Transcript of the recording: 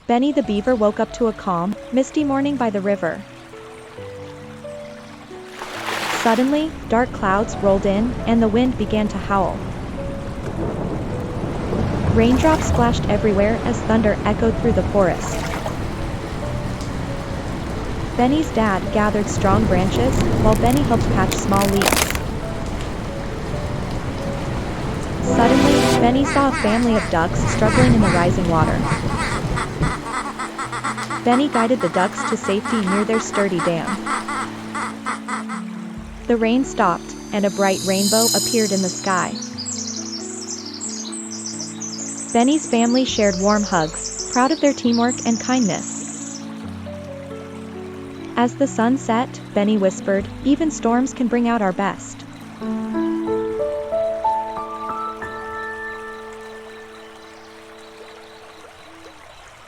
Benny the beaver woke up to a calm, misty morning by the river. Suddenly, dark clouds rolled in, and the wind began to howl. Raindrops splashed everywhere as thunder echoed through the forest. Benny's dad gathered strong branches, while Benny helped patch small leaves. Suddenly, Benny saw a family of ducks struggling in the rising water. Benny guided the ducks to safety near their sturdy dam. The rain stopped, and a bright rainbow appeared in the sky. Benny's family shared warm hugs, proud of their teamwork and kindness. As the sun set, Benny whispered, "Even storms can bring out our best."